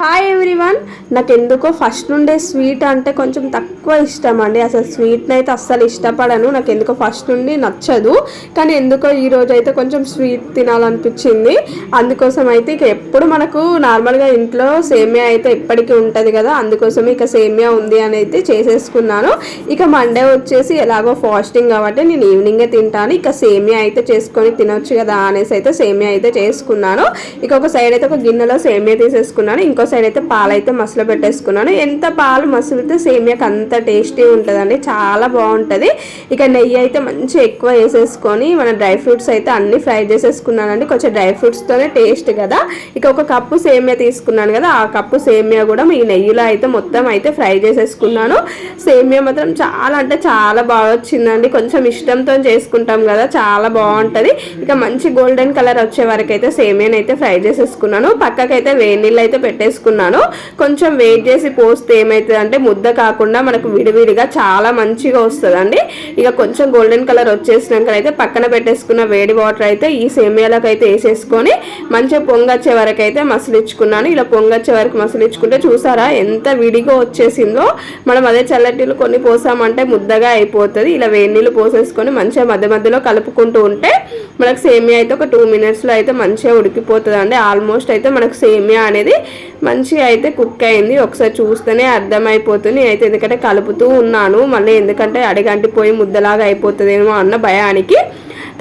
Hi everyone. నాకు ఎందుకో first నుండే స్వీట్ అంటే కొంచెం తక్కువ ఇష్టం అండి. అసలు స్వీట్ని అయితే అస్సలు ఇష్టపడను. నాకు ఎందుకో ఫస్ట్ నుండి నచ్చదు. కానీ ఎందుకో ఈరోజు అయితే కొంచెం స్వీట్ తినాలనిపించింది. అందుకోసం అయితే ఇక ఎప్పుడు మనకు నార్మల్గా ఇంట్లో సేమియా అయితే ఎప్పటికీ ఉంటుంది కదా, అందుకోసం ఇక సేమియా ఉంది అని అయితే చేసేసుకున్నాను. ఇక మండే వచ్చేసి ఎలాగో ఫాస్టింగ్ కాబట్టి నేను ఈవినింగే తింటాను. ఇక సేమియా అయితే చేసుకొని తినొచ్చు కదా అనేసి అయితే సేమియా అయితే చేసుకున్నాను. ఇక ఒక సైడ్ అయితే ఒక గిన్నెలో సేమియా తీసేసుకున్నాను. ఇంకో సైడ్ అయితే పాలు అయితే మసలు పెట్టేసుకున్నాను. ఎంత పాలు మసిలితే సేమియాకి అంత టేస్టీ ఉంటుందండి, చాలా బాగుంటుంది. ఇక నెయ్యి అయితే మంచి ఎక్కువ వేసేసుకొని మన డ్రై ఫ్రూట్స్ అయితే అన్ని ఫ్రై చేసేసుకున్నానండి. కొంచెం డ్రై ఫ్రూట్స్తోనే టేస్ట్ కదా. ఇక ఒక కప్పు సేమియా తీసుకున్నాను కదా, ఆ కప్పు సేమియా కూడా ఈ నెయ్యిలో అయితే మొత్తం అయితే ఫ్రై చేసేసుకున్నాను. సేమియా మాత్రం చాలా అంటే చాలా బాగా వచ్చిందండి. కొంచెం ఇష్టంతో చేసుకుంటాం కదా, చాలా బాగుంటుంది. ఇక మంచి గోల్డెన్ కలర్ వచ్చే వరకు అయితే సేమియాని అయితే ఫ్రై చేసేసుకున్నాను. పక్కకైతే వేడి నీళ్ళు అయితే పెట్టేసుకున్నాను. కొంచెం వెయిట్ చేసి పోస్తే ఏమవుతుంది అంటే ముద్ద కాకుండా మనకు విడివిడిగా చాలా మంచిగా వస్తుందండి. ఇక కొంచెం గోల్డెన్ కలర్ వచ్చేసినాక అయితే పక్కన పెట్టేసుకున్న వేడి వాటర్ అయితే ఈ సేమియాలకు అయితే వేసేసుకొని మంచిగా పొంగొచ్చే వరకు అయితే మసలించుకున్నాను. ఇలా పొంగొచ్చే వరకు మసలించుకుంటే చూసారా ఎంత విడిగా వచ్చేసిందో. మనం అదే చల్లటిలు కొన్ని పోసామంటే ముద్దగా అయిపోతుంది. ఇలా వేడి నీళ్ళు పోసేసుకొని మంచిగా మధ్య మధ్యలో కలుపుకుంటూ ఉంటే మనకు సేమియా అయితే ఒక 2 minutesలో అయితే మంచిగా ఉడికిపోతుంది అండి. ఆల్మోస్ట్ అయితే మనకు సేమియా అనేది మంచిగా అయితే కుక్ అయింది. ఒకసారి చూస్తేనే అర్థమైపోతుంది. అయితే ఎందుకంటే కలుపుతూ ఉన్నాను, మళ్ళీ ఎందుకంటే అడిగంటిపోయి ముద్దలాగా అయిపోతుందేమో అన్న భయానికి.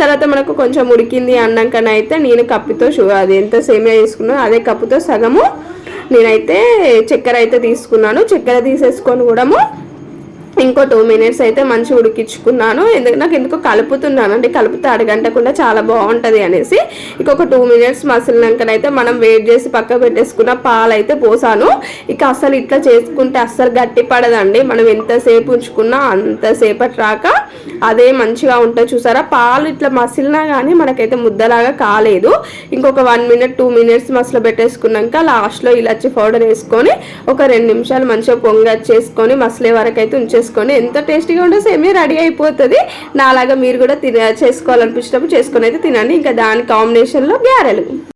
తర్వాత మనకు కొంచెం ఉడికింది అన్నాకనైతే నేను కప్పుతో అది ఎంత సేమియా తీసుకున్నాను అదే కప్పుతో సగము నేనైతే చక్కెర అయితే తీసుకున్నాను. చక్కెర తీసేసుకొని కూడా ఇంకో 2 minutes అయితే మంచి ఉడికించుకున్నాను. నాకు ఎందుకో కలుపుతున్నాను అంటే కలిపితే అడగంటకుండా చాలా బాగుంటుంది అనేసి. ఇంకొక 2 minutes మసిలినాకనైతే మనం వేడి చేసి పక్క పెట్టేసుకున్న పాలు అయితే పోసాను. ఇక అసలు ఇట్లా చేసుకుంటే అస్సలు గట్టి పడదండి. మనం ఎంతసేపు ఉంచుకున్నా అంతసేపటి రాక అదే మంచిగా ఉంటుంది. చూసారా పాలు ఇట్లా మసిలినా కానీ మనకైతే ముద్దలాగా కాలేదు. ఇంకొక 1 minute 2 minutes మసలు పెట్టేసుకున్నాక లాస్ట్లో ఇలాచి పౌడర్ వేసుకొని ఒక 2 నిమిషాలు మంచిగా పొంగచ్చేసుకొని మసలే వరకు అయితే ఉంచేసుకొని ఎంత టేస్టీగా ఉంటే సేమియా రెడీ అయిపోతుంది. నాలాగా మీరు కూడా చేసుకోవాలనిపించినప్పుడు చేసుకొని అయితే తినండి. ఇంకా దాని కాంబినేషన్లో గారెలు.